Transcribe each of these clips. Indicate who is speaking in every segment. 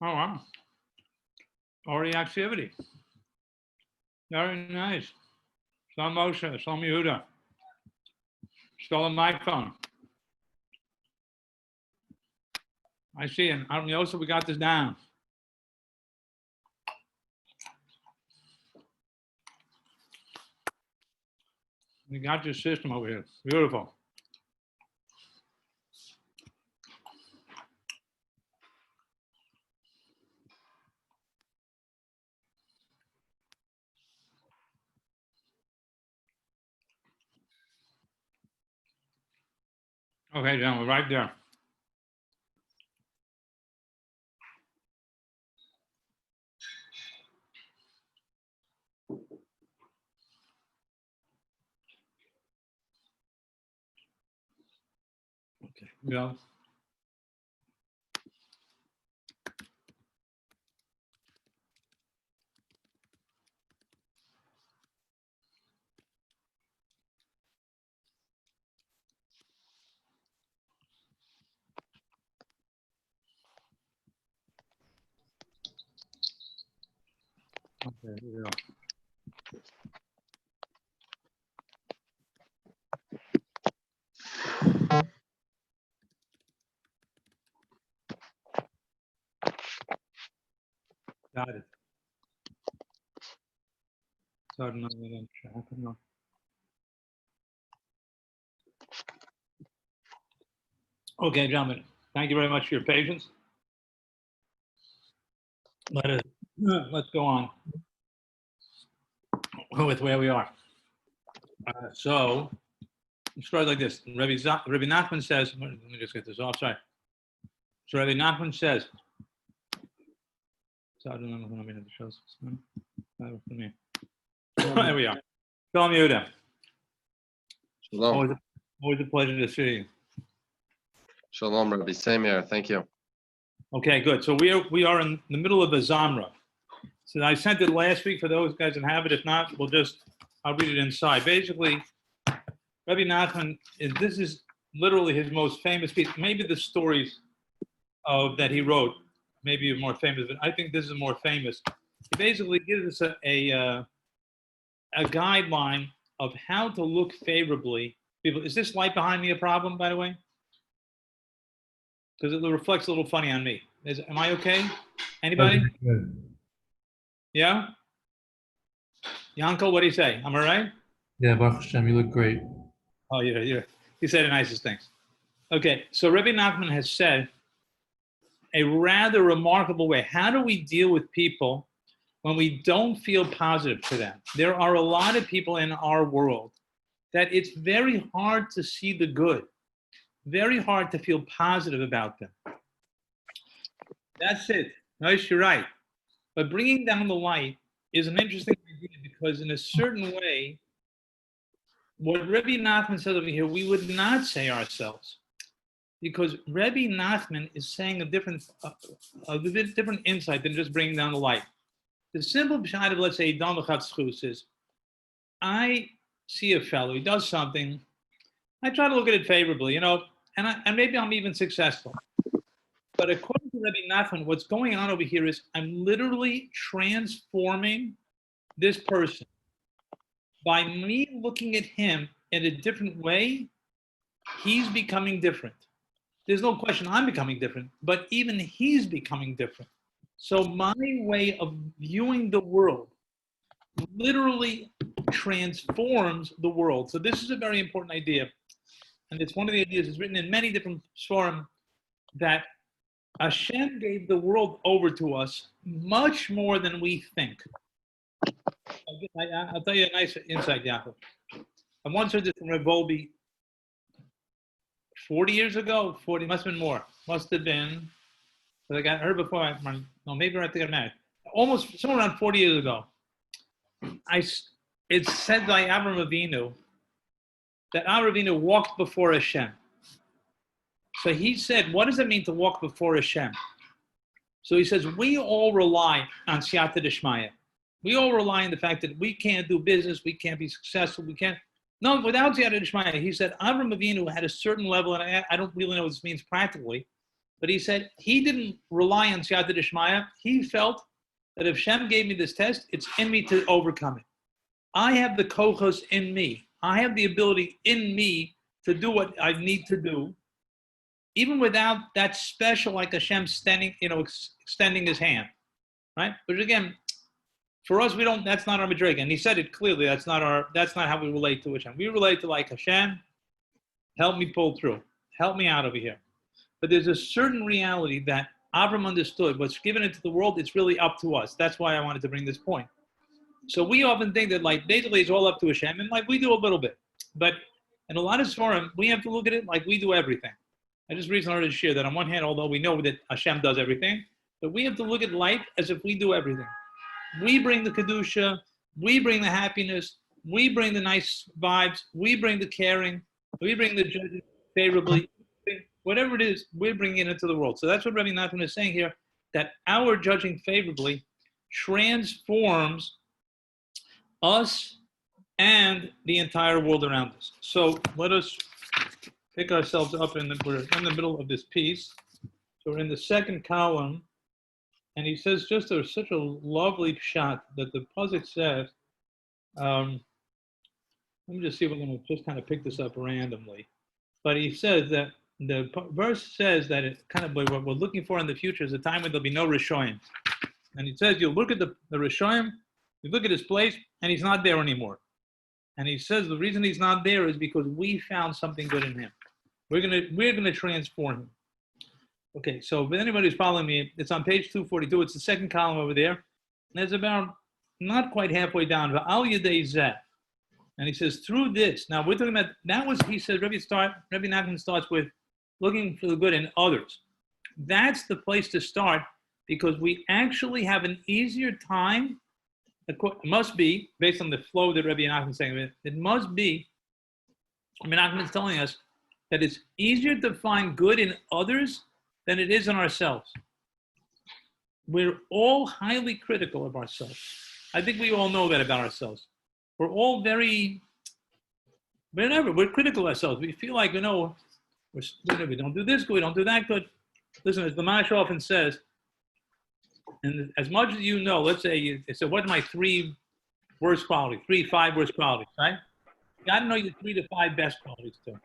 Speaker 1: Oh, wow. Already activity. Very nice. Shalom Moshe, Shalom Yehuda. Stolen my phone. I see it. Yosef, we got this down. We got your system over here. Beautiful. Okay, John, we're right there. Okay, yeah. Okay, yeah. Got it. Okay, gentlemen, thank you very much for your patience. Let's go on with where we are. So, let's start like this. Rabbi Nachman says, let me just get this off, sorry. So Rabbi Nachman says, there we are. Shalom Yehuda.
Speaker 2: Shalom.
Speaker 1: Always a pleasure to see you.
Speaker 2: Shalom, Rabbi. Same here. Thank you.
Speaker 1: Okay, good. So we are in the middle of a Zamra. So I sent it last week for those guys that have it. If not, I'll read it inside. Basically, Rabbi Nachman, this is literally his most famous piece. Maybe the stories that he wrote, maybe more famous, but I think this is more famous. He basically gives us a guideline of how to look favorably. People, is this light behind me a problem, by the way? Because it reflects a little funny on me. Am I okay? Anybody? Yeah? Yanko, what do you say? I'm all right?
Speaker 3: Yeah, Baruch Hashem, you look great.
Speaker 1: Oh, yeah. You say the nicest things. Okay, so Rabbi Nachman has said a rather remarkable way. How do we deal with people when we don't feel positive to them? There are a lot of people in our world that it's very hard to see the good, very hard to feel positive about them. That's it. Nice, you're right. But bringing down the light is an interesting idea because in a certain way, what Rabbi Nachman says over here, we would not say ourselves. Because Rabbi Nachman is saying a different insight than just bringing down the light. The simple pshat of, let's say, Dam V'Chatzchus is, I see a fellow, he does something, I try to look at it favorably, and maybe I'm even successful. But according to Rabbi Nachman, what's going on over here is I'm literally transforming this person. By me looking at him in a different way, he's becoming different. There's no question I'm becoming different, but even he's becoming different. So my way of viewing the world literally transforms the world. So this is a very important idea. And it's one of the ideas, it's written in many different forms, that Hashem gave the world over to us much more than we think. I'll tell you a nice insight, Yaakov. I once heard this from Reb Volby 40 years ago, 40, must have been more. Must have been, but I got heard before, maybe I think I met. Almost, somewhere around 40 years ago. It's said by Avram Avinu that Avram Avinu walked before Hashem. So he said, what does it mean to walk before Hashem? So he says, we all rely on Siyata Deshmaya. We all rely on the fact that we can't do business, we can't be successful, we can't. No, without Siyata Deshmaya, he said, Avram Avinu had a certain level, and I don't really know what this means practically, but he said he didn't rely on Siyata Deshmaya. He felt that if Shem gave me this test, it's in me to overcome it. I have the kochos in me. I have the ability in me to do what I need to do, even without that special, like Hashem standing, extending his hand, right? But again, for us, that's not our madriga. And he said it clearly, that's not how we relate to Hashem. We relate to like Hashem, help me pull through, help me out over here. But there's a certain reality that Avram understood, what's given into the world, it's really up to us. That's why I wanted to bring this point. So we often think that like basically it's all up to Hashem, and like we do a little bit. But in a lot of Sforim, we have to look at it like we do everything. I just recently heard a share that on one hand, although we know that Hashem does everything, but we have to look at life as if we do everything. We bring the Kedusha, we bring the happiness, we bring the nice vibes, we bring the caring, we bring the judging favorably. Whatever it is, we're bringing it into the world. So that's what Rabbi Nachman is saying here, that our judging favorably transforms us and the entire world around us. So let us pick ourselves up, we're in the middle of this piece. So we're in the second column, and he says such a lovely shot that the pasuk says, let me just see if we're going to just kind of pick this up randomly. But he says that the verse says that it's kind of what we're looking for in the future is a time when there'll be no Rishoyim. And he says, you look at the Rishoyim, you look at his place, and he's not there anymore. And he says the reason he's not there is because we found something good in him. We're gonna transform him. Okay, so if anybody's following me, it's on page 242. It's the second column over there. And it's about not quite halfway down. V'al yedei zeh. And he says, through this. Now we're talking about, that was, he says, Rabbi Nachman starts with looking for the good in others. That's the place to start because we actually have an easier time. It must be, based on the flow that Rabbi Nachman is saying, it must be, Rabbi Nachman is telling us that it's easier to find good in others than it is in ourselves. We're all highly critical of ourselves. I think we all know that about ourselves. We're all we're critical of ourselves. We feel like, we don't do this good, we don't do that good. Listen, as the Mash often says, and as much as you know, let's say, so what are my 5 worst qualities, right? You got to know your 3 to 5 best qualities too.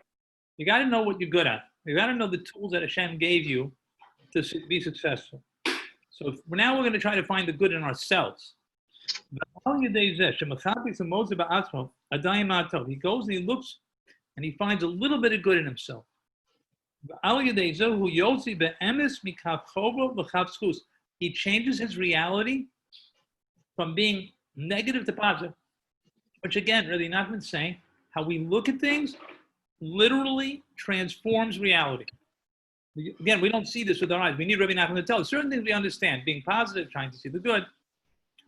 Speaker 1: You got to know what you're good at. You got to know the tools that Hashem gave you to be successful. So now we're going to try to find the good in ourselves. He goes and he looks and he finds a little bit of good in himself. He changes his reality from being negative to positive, which again, really Nachman's saying, how we look at things literally transforms reality. Again, we don't see this with our eyes. We need Rabbi Nachman to tell us. Certain things we understand, being positive, trying to see the good.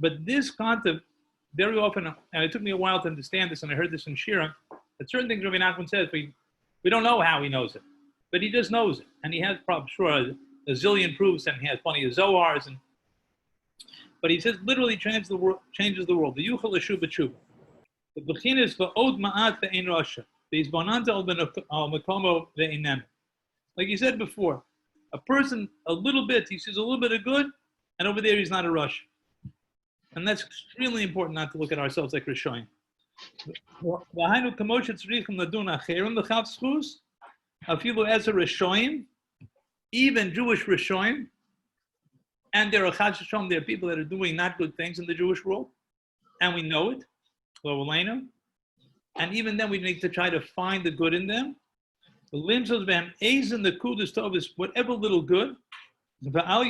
Speaker 1: But this concept, very often, and it took me a while to understand this, and I heard this in Shira, that certain things Rabbi Nachman says, we don't know how he knows it, but he just knows it. And he has, probably, sure, a zillion proofs, and he has plenty of Zohars. But he says, literally changes the world. The Yuchel Eshu B'Tshuva. The Bechinis V'od Ma'at Ve'ein Rasha. V'Yizbananta Al Mekomo Ve'einem. Like you said before, a person, a little bit, he sees a little bit of good, and over there he's not a rush. And that's extremely important not to look at ourselves like Rishoyim. Even Jewish Rishoyim, and there are Chachashom, there are people that are doing not good things in the Jewish world, and we know it, and even then we need to try to find the good in them. The limbs of them, A's and the Kudas Tov is whatever little good. You know, Rabbi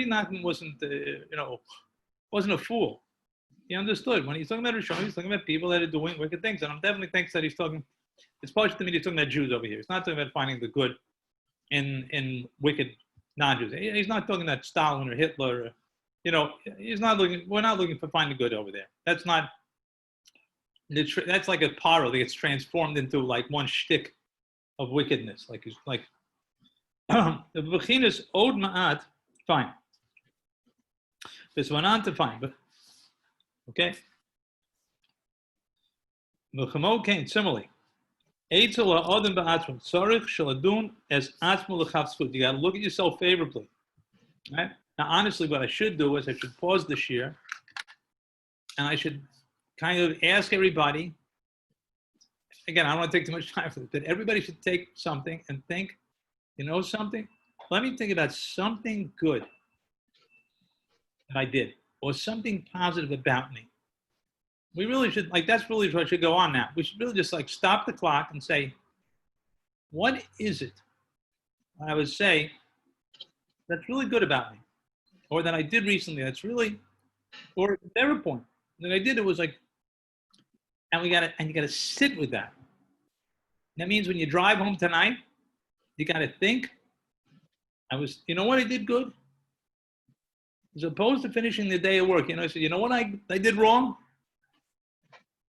Speaker 1: Nachman wasn't a fool. He understood. When he's talking about Rishon, he's talking about people that are doing wicked things. And I'm definitely thinks that it's partial to me he's talking about Jews over here. He's not talking about finding the good in wicked non-Jews. He's not talking about Stalin or Hitler. We're not looking for finding good over there. That's not. That's like a paro that gets transformed into like one shtick of wickedness. Like the bechinas od ma'at, fine. Biswananta, fine, but okay. V'chamo kain, similarly. Eitzel ha'odem ba'atzmo tzarich shaladun as atzmo l'chavzchut. You got to look at yourself favorably, right? Now, honestly, what I should do is I should pause this year, and I should kind of ask everybody, again, I don't want to take too much time for this, but everybody should take something and think, something? Let me think about something good that I did, or something positive about me. We really should, that's really what should go on now. We should really just stop the clock and say, what is it I would say that's really good about me? Or that I did recently that's really, or their point. That I did, it was and you gotta sit with that. That means when you drive home tonight, you gotta think, you know what I did good? As opposed to finishing the day at work, I said, you know what I did wrong?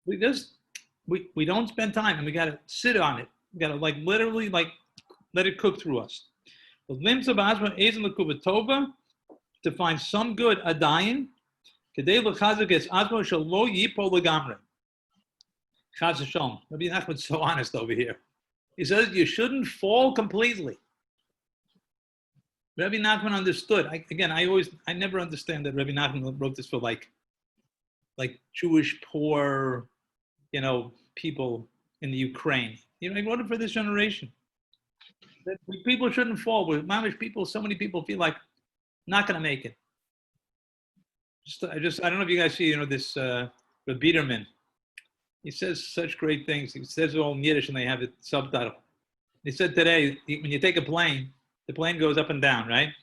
Speaker 1: We don't spend time, and we gotta sit on it. We gotta literally let it cook through us. To find some good adayin, Rabbi Nachman's so honest over here. He says you shouldn't fall completely. Rabbi Nachman understood. I never understand that Rabbi Nachman wrote this for like Jewish poor, people in the Ukraine. He wrote it for this generation. That people shouldn't fall. With mamish people, so many people feel like not going to make it. I don't know if you guys see, this Biederman. He says such great things. He says it all in Yiddish and they have it subtitled. He said today, when you take a plane, the plane goes up and down, right?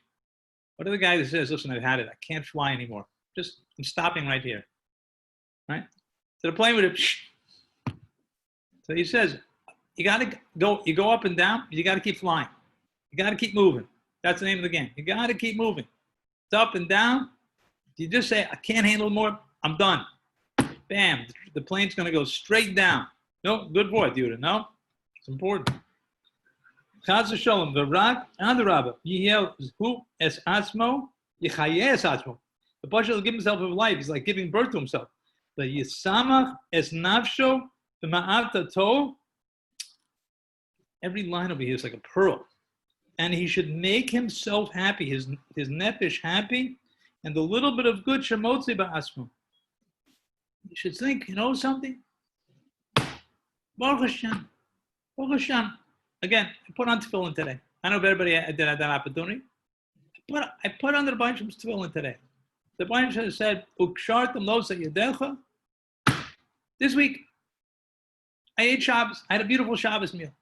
Speaker 1: What are the guy that says, listen, I've had it. I can't fly anymore. I'm stopping right here, right? So the plane would have, so he says, you go up and down, you got to keep flying. You got to keep moving. That's the name of the game. You got to keep moving. It's up and down. You just say, I can't handle more, I'm done. Bam, the plane's going to go straight down. No, good for it, Yudah. No, it's important. Chaz Shalom, the Rak and the Rabbi. Yihel who es atzmo, yichayeh es atzmo. The Pasha will give himself a life. He's like giving birth to himself. The yisamach es nafsho, the ma'avta tov. Every line over here is like a pearl. And he should make himself happy, his nefesh happy, and the little bit of good shemotzi ba'asmo. You should think, something? Baruch Hashem. Baruch Hashem. Again, I put on tefillin today. I know if everybody did have that opportunity. I put on the bunch of tefillin today. The bunch has said, Ukshartam los yadecha. This week, I ate Shabbos. I had a beautiful Shabbos meal.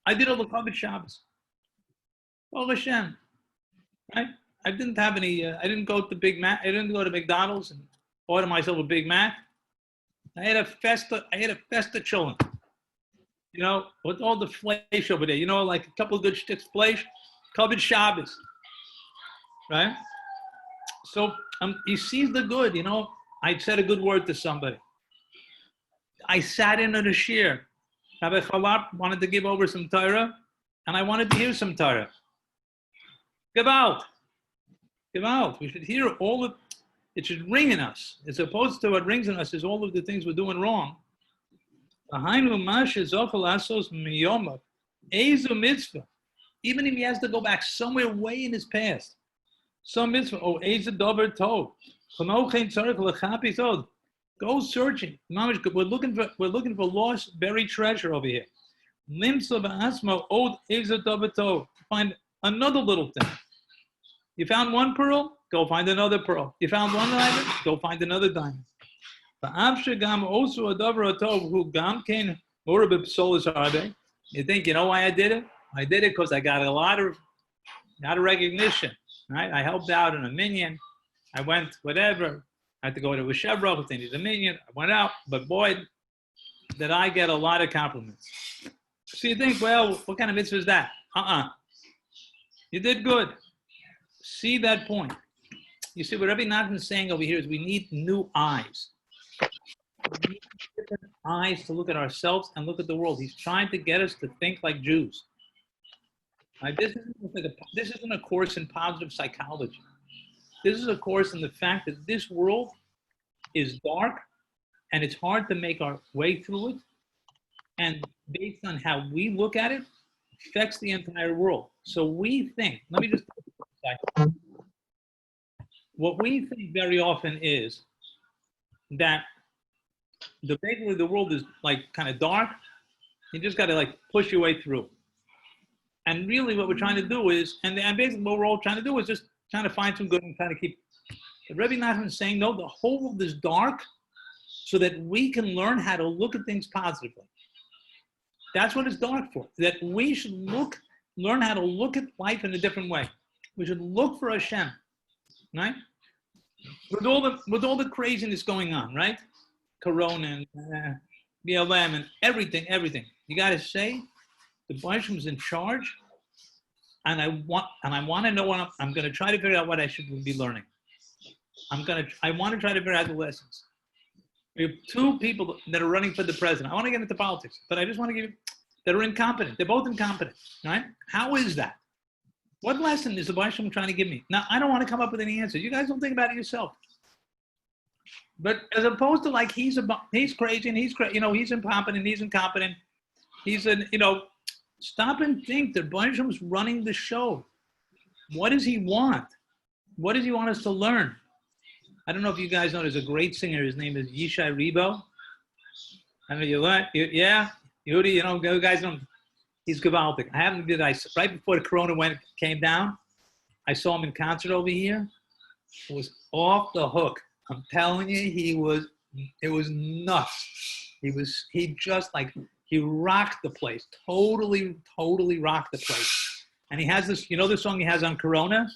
Speaker 1: I did a Lekavit Shabbos. Baruch Hashem. Right? I didn't have any, I didn't go to I didn't go to McDonald's and ordered myself a Big Mac. I had a festa chilling. You know, with all the flesh over there. You know, like a couple of good sticks flesh, covered Shabbos, right? So he sees the good. You know, I said a good word to somebody. I sat in on a shiur. Rabbi Charlop wanted to give over some Torah, and I wanted to hear some Torah. Give out. We should hear all of. It should ring in us. As opposed to what rings in us is all of the things we're doing wrong. Even if he has to go back somewhere way in his past. Some mitzvah, go searching. We're looking for lost, buried treasure over here. Find another little thing. You found one pearl, go find another pearl. You found one diamond, go find another diamond. You think, you know why I did it? I did it because I got a lot of recognition, right? I helped out in a minyan. I went, whatever. I had to go to a Chevron because they needed a minyan. I went out, but boy, did I get a lot of compliments. So you think, well, what kind of mitzvah is that? You did good. See that point. You see, what Rabbi Nachman is saying over here is we need new eyes. We need different eyes to look at ourselves and look at the world. He's trying to get us to think like Jews. Right? This isn't a course in positive psychology. This is a course in the fact that this world is dark and it's hard to make our way through it. And based on how we look at it, affects the entire world. So we think, let me just what we think very often is that basically the world is like kind of dark. You just got to like push your way through. And really what we're trying to do is, and basically what we're all trying to do is just trying to find some good and trying to keep. But Rabbi Nachman is saying, no, the whole world is dark so that we can learn how to look at things positively. That's what it's dark for, that we should learn how to look at life in a different way. We should look for Hashem, right? With all the craziness going on, right? Corona and BLM and everything. You got to say, the Baruch is in charge, and I want to know what I'm going to try to figure out what I should be learning. I want to try to figure out the lessons. We have two people that are running for the president. I want to get into politics, but I just want to give you, that are incompetent. They're both incompetent, right? How is that? What lesson is the Baruch trying to give me? Now, I don't want to come up with any answers. You guys don't think about it yourself. But as opposed to like he's crazy and he's incompetent. Stop and think that Baruch is running the show. What does he want? What does he want us to learn? I don't know if you guys know, there's a great singer. His name is Yishai Ribo. I mean, yeah, Yehudi, you guys know, he's gewaltig. I happened to do right before the corona came down. I saw him in concert over here. It was off the hook. I'm telling you, it was nuts. He rocked the place. Totally rocked the place. And he has this, the song he has on Corona?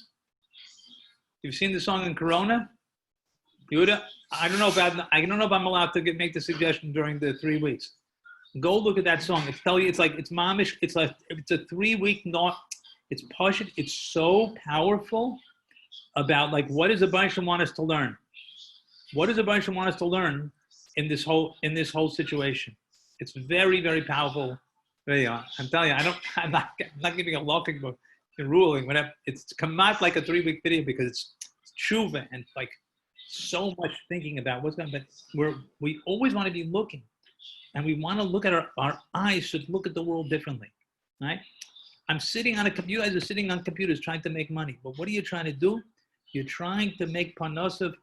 Speaker 1: You've seen the song on Corona? Yehuda, I don't know if I'm allowed to make the suggestion during the 3 weeks. Go look at that song. It's mamish. It's a 3 week it's pashut. It's so powerful about like what does the Baruch want us to learn? What does the Baruch want us to learn in this whole situation? It's very, very powerful. I'm telling you, I'm not giving a law ruling. Whatever. It's come out like a 3 week video because it's tshuva and like so much thinking about what's going on. But we always want to be looking. And we want to look at our eyes should look at the world differently, right? I'm sitting on you guys are sitting on computers trying to make money. But what are you trying to do? You're trying to make parnasav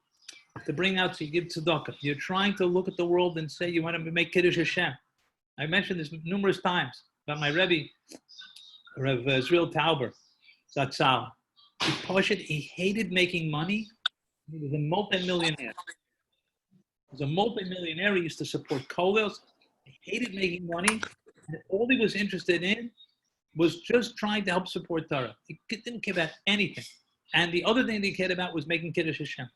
Speaker 1: to bring out so you give tzedakah. You're trying to look at the world and say you want to make Kiddush Hashem. I mentioned this numerous times about my Rebbe, Rav Israel Tauber, Zatzal. He hated making money. He was a multimillionaire. He used to support kollels. He hated making money. And all he was interested in was just trying to help support Torah. He didn't care about anything. And the other thing that he cared about was making Kiddush Hashem.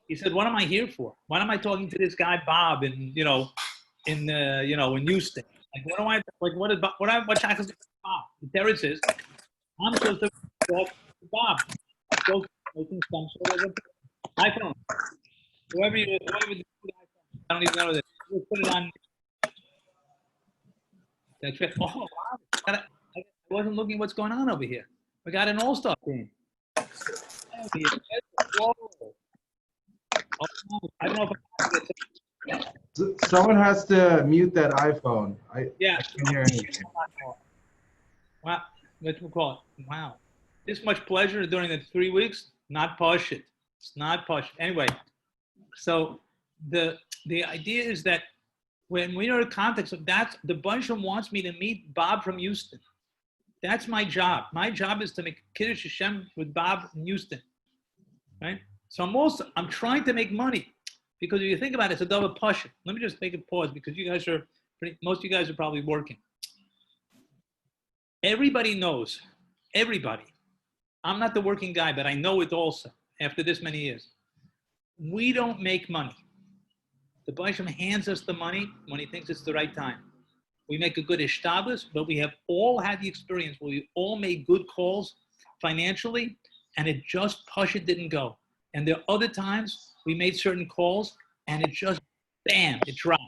Speaker 1: He said, "What am I here for? What am I talking to this guy Bob in in Houston? Like, what do I like? What shackles Bob? The terrorist is I'm supposed to talk to Bob. I'm supposed to be making some sort of iPhone. Whoever do the iPhone, I don't even know that. We'll put it on. That's right. Oh, wow. I wasn't looking at what's going on over here. We got an all-star team. Whoa. Oh, I don't know if I
Speaker 4: Someone has to mute that iPhone. I can't hear anything.
Speaker 1: Wow, what we call it? Wow, this much pleasure during the 3 weeks? Not push it. It's not push. Anyway, so the idea is that when we are in context of that, the Bansham wants me to meet Bob from Houston. That's my job. My job is to make Kiddush Hashem with Bob in Houston, right? So I'm trying to make money because if you think about it, it's a double push. Let me just make a pause because you guys most of you guys are probably working. Everybody knows, everybody. I'm not the working guy, but I know it also after this many years. We don't make money. The Bansham hands us the money when he thinks it's the right time. We make a good ishtadlus, but we have all had the experience where we all made good calls financially, and it just it didn't go. And there are other times we made certain calls, and it just, bam, it dropped.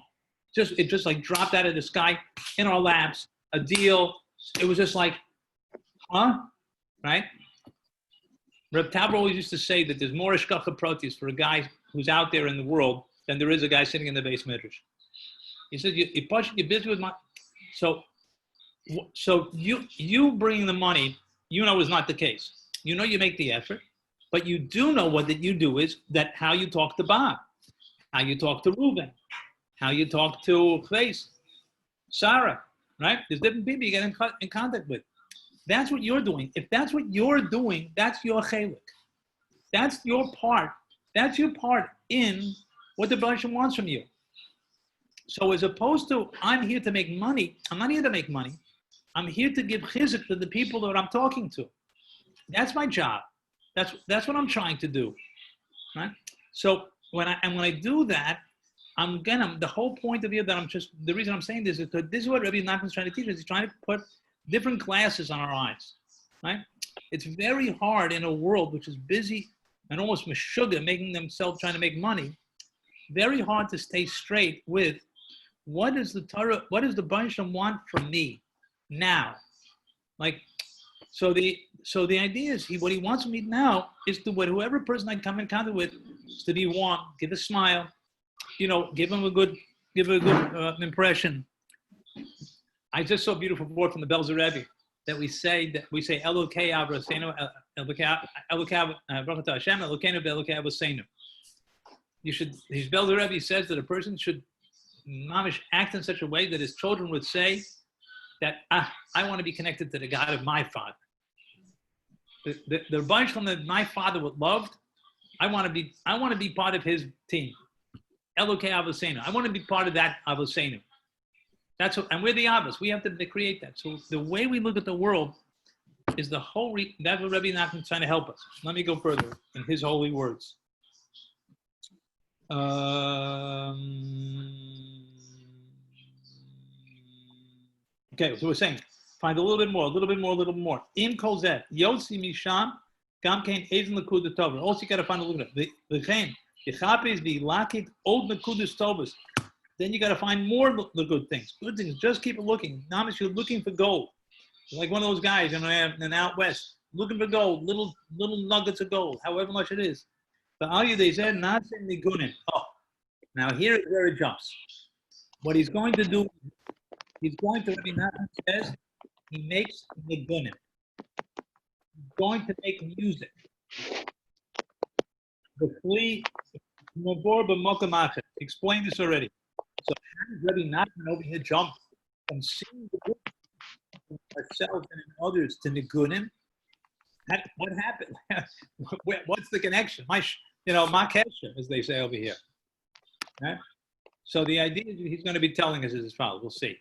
Speaker 1: It just like dropped out of the sky in our laps, a deal. It was just like, huh? Right? Reb Tabor always used to say that there's more ishkacha protis for a guy who's out there in the world than there is a guy sitting in the base midrash. He said, you're busy with my, so you bringing the money, is not the case. You make the effort, but you do know what that you do is that how you talk to Bob, how you talk to Reuben, how you talk to Chase, Sarah, right? There's different people you get in contact with. That's what you're doing. If that's what you're doing, that's your chelik. That's your part. That's your part in what the Baruch wants from you. So as opposed to, I'm here to make money, I'm not here to make money. I'm here to give chizuk to the people that I'm talking to. That's my job. That's what I'm trying to do, right? So when I do that, the whole point of view that the reason I'm saying this is because this is what Rabbi Nachman is trying to teach us. He's trying to put different glasses on our eyes, right? It's very hard in a world which is busy and almost meshuggah, making themselves trying to make money. Very hard to stay straight with what is the Torah, what does the Bansham want from me now? Like, so the idea is what he wants from me now is to whoever person I come in contact with is to be warm, give a smile, give him a good impression. I just saw a beautiful word from the Belzer Rebbe that we say Elokei Avosenu, Elokei Hashem, Elokeinu Elokei Avosenu. His Belzer Rebbe says that a person should mamish act in such a way that his children would say that I want to be connected to the God of my father. The bunch from that my father would loved. I want to be part of his team. Elokei Avosenu. I want to be part of that Avosenu. And we're the Avos. We have to create that. So the way we look at the world is that's what Rabbi Nachman is trying to help us. Let me go further in his holy words. Okay, so we're saying, find a little bit more. Im kol zeh, yotzi misham, gam kein ezen nekudas tovos. Also, you got to find a little bit. V'chein, yichapes v'lakit od nekudas tovos. Then you got to find more the good things. Good things. Just keep looking. Namish, you're looking for gold. You're like one of those guys in out west, looking for gold, little nuggets of gold, however much it is. But all you they said, not saying nigunim. Oh, now here is where it jumps. What he's going to do, Rabbi Nachman says, he makes nigunim. He's going to make music. Explain this already. So how does Rabbi Nachman over here jump from seeing the good in ourselves and in others to nigunim? What happened? What's the connection? My kesher, as they say over here. Right? So the idea is he's going to be telling us is as follows. We'll see.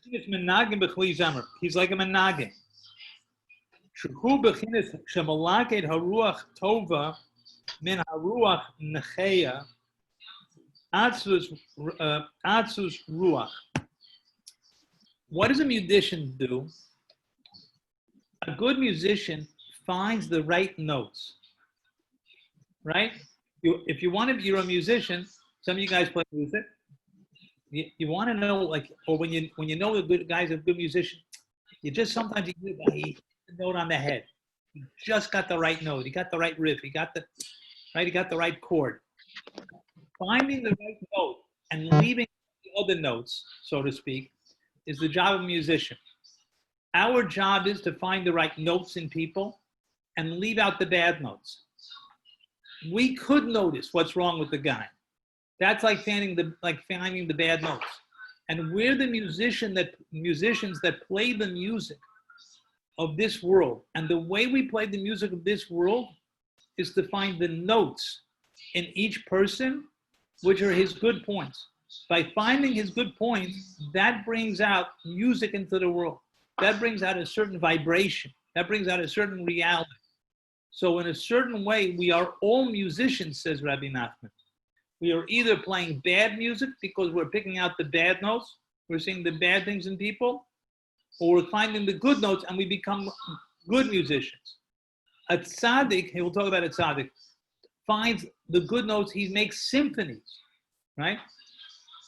Speaker 1: It's menagim b'chli zamer. He's like a menagim. Shehu bechinas shemalaket haruach tova min haruach necheya atzus ruach. What does a musician do? A good musician finds the right notes, right? If you want to, you're a musician. Some of you guys play music. You want to know, like, or when you know the good guy's a good musician, you just sometimes he hit the note on the head. He just got the right note. He got the right riff. He got the right chord. Finding the right note and leaving the other notes, so to speak, is the job of a musician. Our job is to find the right notes in people and leave out the bad notes. We could notice what's wrong with the guy. That's like finding the bad notes. And we're the musicians that play the music of this world. And the way we play the music of this world is to find the notes in each person, which are his good points. By finding his good points, that brings out music into the world. That brings out a certain vibration. That brings out a certain reality. So in a certain way, we are all musicians, says Rabbi Nachman. We are either playing bad music because we're picking out the bad notes, we're seeing the bad things in people, or we're finding the good notes and we become good musicians. A tzaddik, we'll talk about a tzaddik, finds the good notes, he makes symphonies, right?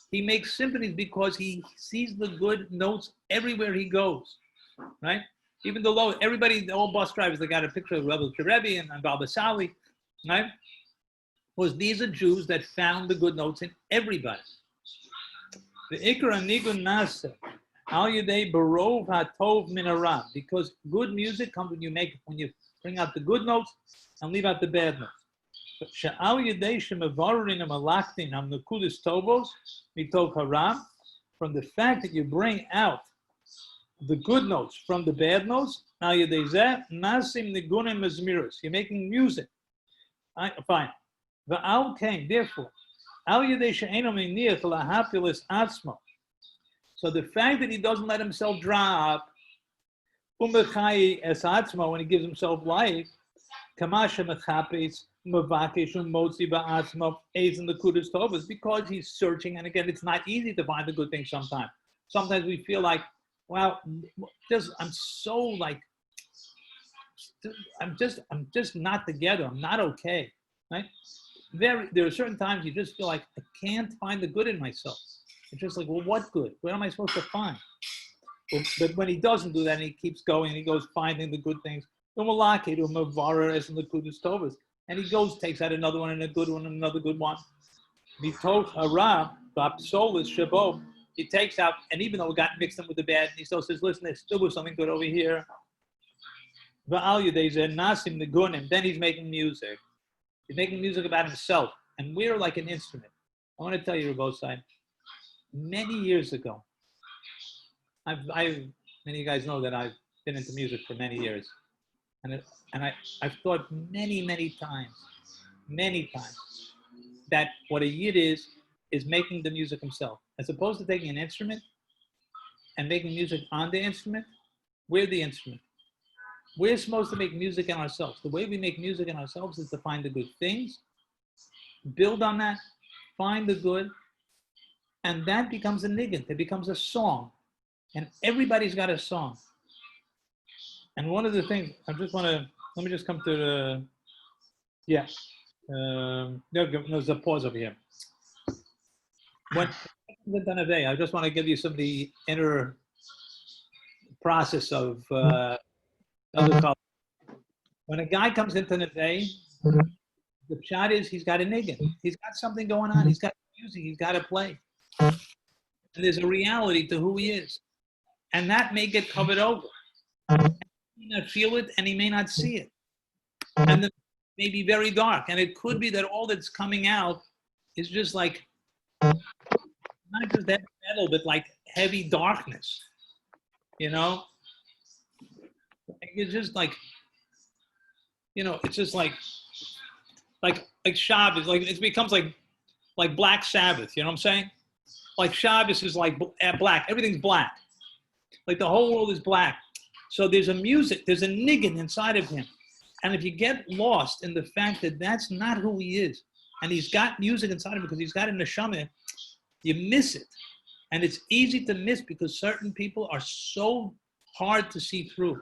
Speaker 1: He makes symphonies because he sees the good notes everywhere he goes, right? Even the low, everybody, all bus drivers, they got a picture of Rabbi Charlop and Baba Sali, right? Was these are Jews that found the good notes in everybody. The Ikra Nigun Nasa, Al Yadei Barov HaTov Min Hara, because good music comes when you bring out the good notes and leave out the bad notes. Sha'al Yadei Shemavarin Amalaktin Am Nukudis Tovos Mitov Haram, from the fact that you bring out the good notes from the bad notes, Al Yadei Zeh Nasim Nigunim Mezmiros, you're making music. Fine. Va'al came, therefore, Al Yadei She'eno Meniach Lahapilis Atzmo. So the fact that he doesn't let himself drop, Umechai Es Atzmo, when he gives himself life, Kamasha Mechapis, Mavakish, Motzi Ba'atzmo, Eis in the Kudas Tovas, because he's searching. And again, it's not easy to find the good things sometimes. Sometimes we feel like, wow, I'm just not together. I'm not okay, right? There are certain times you just feel like, I can't find the good in myself. It's just like, well, what good? What am I supposed to find? But when he doesn't do that, and he keeps going, and he goes finding the good things, and he goes, takes out another one, and a good one, and another good one. He takes out, and even though it got mixed in with the bad, he still says, listen, there still was something good over here. Then he's making music. He's making music about himself, and we're like an instrument. I want to tell you, Rabosai, many years ago, many of you guys know that I've been into music for many years, and I've thought many times, that what a yid is making the music himself, as opposed to taking an instrument and making music on the instrument. We're the instrument. We're supposed to make music in ourselves. The way we make music in ourselves is to find the good things, build on that, find the good, and that becomes a niggin. It becomes a song. And everybody's got a song. And one of the things, let me just come to the, yeah. There's a pause over here. I just want to give you some of the inner process of other colors. When a guy comes into Naveh, the shot is he's got a niggin. He's got something going on. He's got music. He's got to play. And there's a reality to who he is. And that may get covered over. He may not feel it and he may not see it. And it may be very dark. And it could be that all that's coming out is just like, not just heavy metal, but like heavy darkness. You know? It's just like, it's just like Shabbos, like it becomes like Black Sabbath, you know what I'm saying? Like Shabbos is like black, everything's black. Like the whole world is black. So there's a music, there's a niggin inside of him. And if you get lost in the fact that that's not who he is, and he's got music inside of him because he's got a neshama, you miss it. And it's easy to miss because certain people are so hard to see through.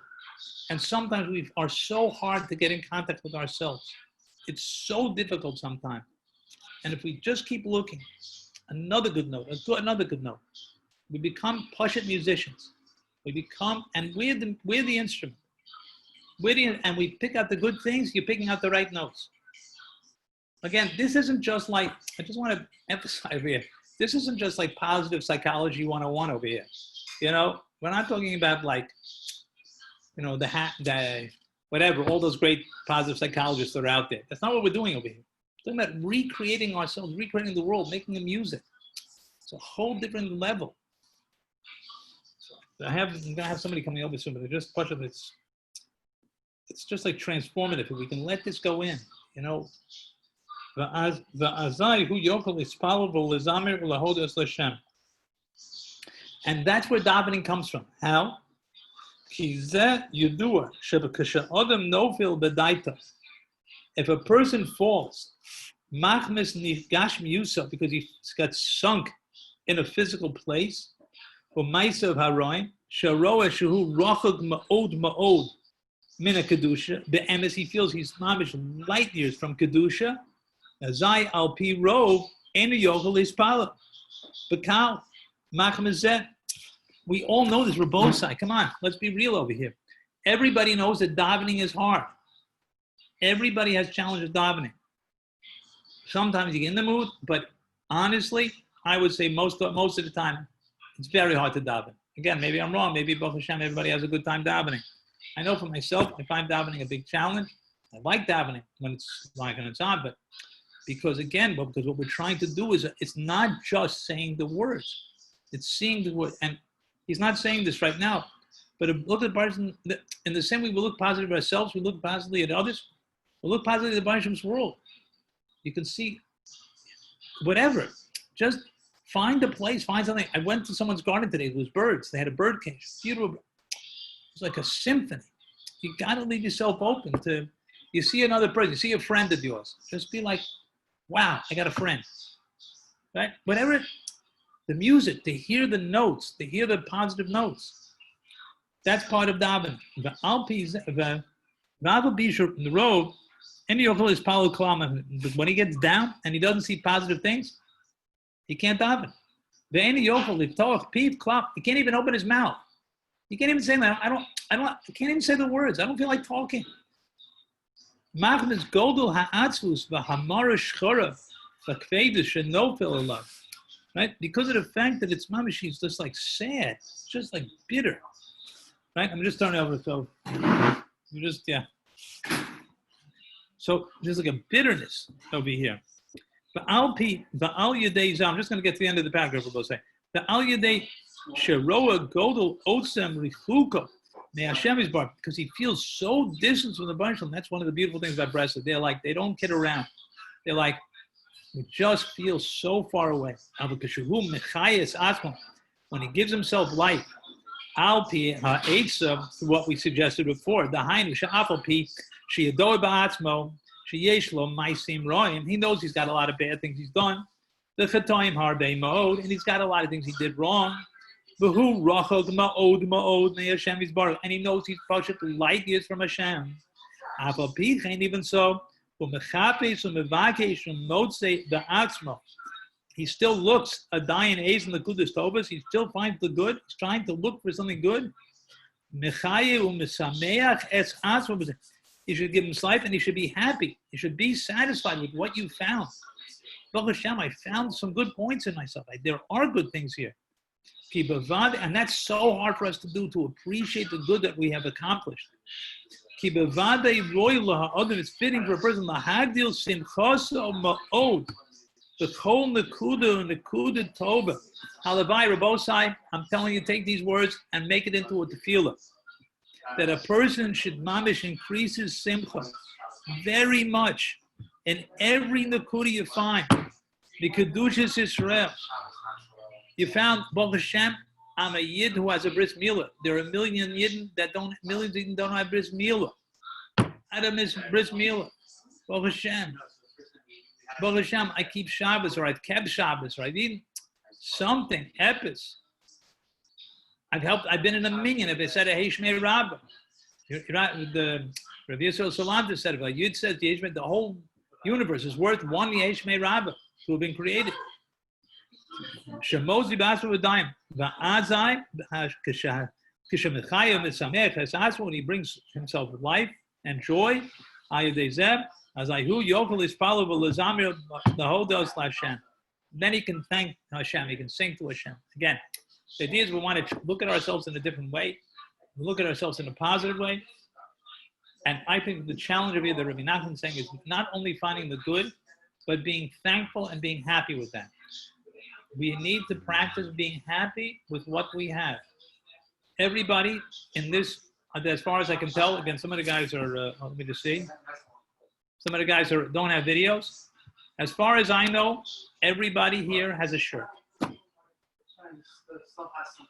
Speaker 1: And sometimes we are so hard to get in contact with ourselves. It's so difficult sometimes. And if we just keep looking, another good note, another good note. We become Pashat musicians. We become, and we're the instrument. And we pick out the good things, you're picking out the right notes. Again, this isn't just like, I just want to emphasize here, this isn't just like positive psychology 101 over here. You know, we're not talking about like, you know, the whatever, all those great positive psychologists that are out there. That's not what we're doing over here. We're talking about recreating ourselves, recreating the world, making the music. It's a whole different level. So I'm gonna have somebody coming over soon, but they're just question. It's just like transformative. If we can let this go in, you know. And that's where davening comes from. How? If a person falls, because he got sunk in a physical place, he feels he's mamish light years from kedusha. Azai al pi rov enu yochel ispala. Bekal machmezet. We all know this. Rabosai, come on, let's be real over here. Everybody knows that davening is hard. Everybody has challenges davening. Sometimes you get in the mood, but honestly, I would say most of the time, it's very hard to daven. Again, maybe I'm wrong. Maybe Baruch Hashem, everybody has a good time davening. I know for myself, I find davening a big challenge. I like davening when it's like and it's on, but because what we're trying to do is, it's not just saying the words, it's seeing the word. And he's not saying this right now, but look at the person in the same way we look positive at ourselves, we look positively at others, we look positively at the Baruch Hashem's world. You can see whatever, just find a place, find something. I went to someone's garden today, it was birds, they had a bird cage, beautiful. It's like a symphony. You gotta leave yourself open to, you see another person, you see a friend of yours, just be like, wow, I got a friend, right? Whatever, the music, to hear the notes, to hear the positive notes. That's part of davening. The alpis, the bishop in the road, any of his Paulo Klama, but when he gets down and he doesn't see positive things, he can't daven. The any yochel, if talk, peep, clap, he can't even open his mouth. He can't even say that. I can't even say the words. I don't feel like talking. Machnes godel ha'atzvus v'hamara shchora v'kveidus shenofel alav. Right? Because of the fact that it's mamish, she's just like sad, just like bitter. Right? I'm just turning over, so you just, yeah. So there's like a bitterness over here. I'm just going to get to the end of the paragraph. We'll say the al yedei sheroa godel otsem richuka me Hashem is bar, because he feels so distant from the Baruch Shalom. That's one of the beautiful things about Breslev. They're like, they don't kid around. They're like, we just feel so far away. When he gives himself life, through what we suggested before, he knows he's got a lot of bad things he's done. And he's got a lot of things he did wrong. And he knows he's pushed light years from Hashem. Even so, he still looks a dying ace in the Kudas Tovas. He still finds the good. He's trying to look for something good. You should give him life and he should be happy. You should be satisfied with what you found. Baruch Hashem, I found some good points in myself. There are good things here. And that's so hard for us to do, to appreciate the good that we have accomplished. It's fitting for a person the whole Nakuda and Nakuda Toba. Halavai Rabosai, I'm telling you, take these words and make it into a tefillah. That a person should mamish increase his simcha very much in every Nakuda you find. The Kedushas Israel. You found Baruch Hashem, I'm a Yid who has a bris milah. There are millions of Yidden that don't have bris milah. Adam is bris milah. Baruch Hashem. Baruch Hashem, I keep Shabbos, or I've kept Shabbos, or I've eaten something, epis. I've been in a minyan if it said a Heshmei Rabbah. The Rabbi Charlop Nesivos said, Yud says the whole universe is worth one Yeshmei Rabbah to have been created. Shemozi Basu V'Daim Va'azai Kishemechayim V'Samech Esasva, when he brings himself life and joy. Ayudezeb Azayu Yokel is followed L'Zamir the Hodos Hashem. Then he can thank Hashem. He can sing to Hashem. Again, the idea is we want to look at ourselves in a different way. We look at ourselves in a positive way. And I think the challenge of it that Rabbi Nachman is saying is not only finding the good, but being thankful and being happy with that. We need to practice being happy with what we have. Everybody in this, as far as I can tell, again, some of the guys are, let me just see. Some of the guys don't have videos. As far as I know, everybody here has a shirt.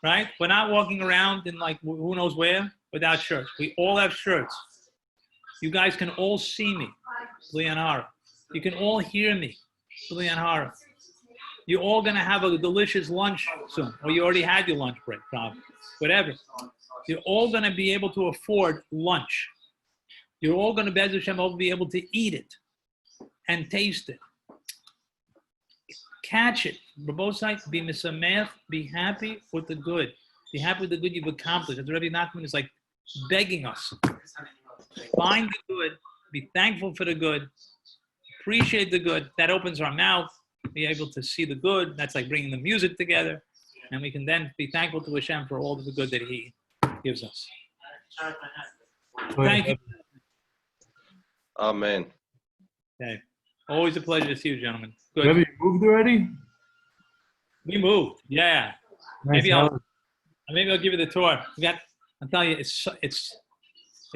Speaker 1: Right? We're not walking around in like who knows where without shirts. We all have shirts. You guys can all see me, Leonara. You can all hear me, Leonara. You're all going to have a delicious lunch soon, or you already had your lunch break, probably. Whatever. You're all going to be able to afford lunch. You're all going to, Bez Hashem, be able to eat it and taste it. Catch it. Both sides, be misamech, be happy with the good. Be happy with the good you've accomplished. As Rabbi Nachman is like begging us. Find the good, be thankful for the good, appreciate the good. That opens our mouth, be able to see the good. That's like bringing the music together. And we can then be thankful to Hashem for all of the good that He gives us. Thank you.
Speaker 2: Amen.
Speaker 1: Okay. Always a pleasure to see you, gentlemen. Good.
Speaker 3: Have you moved already?
Speaker 1: We moved. Yeah.
Speaker 3: Nice.
Speaker 1: Maybe I'll give you the tour. I'm telling you, it's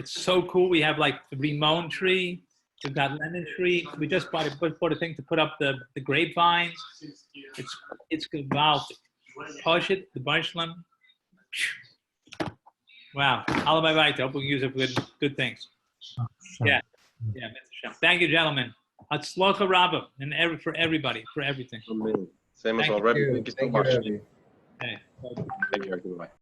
Speaker 1: so cool. We have like the rimon tree. We've got lemon tree. We just bought a thing to put up the grapevines. It's gewaltig. Push it, the Baishlam. Wow. Allah bye bye. Hope we can use it for good things. Yeah. Yeah. Thank you, gentlemen. Hatzlacha Rabbah, and for everybody, for everything.
Speaker 2: Amen. Same as
Speaker 1: Thank
Speaker 2: already.
Speaker 4: you.
Speaker 2: Thank you so
Speaker 4: Thank you,
Speaker 2: much.
Speaker 4: Rabbi.
Speaker 1: Okay.
Speaker 2: Thank you. Goodbye.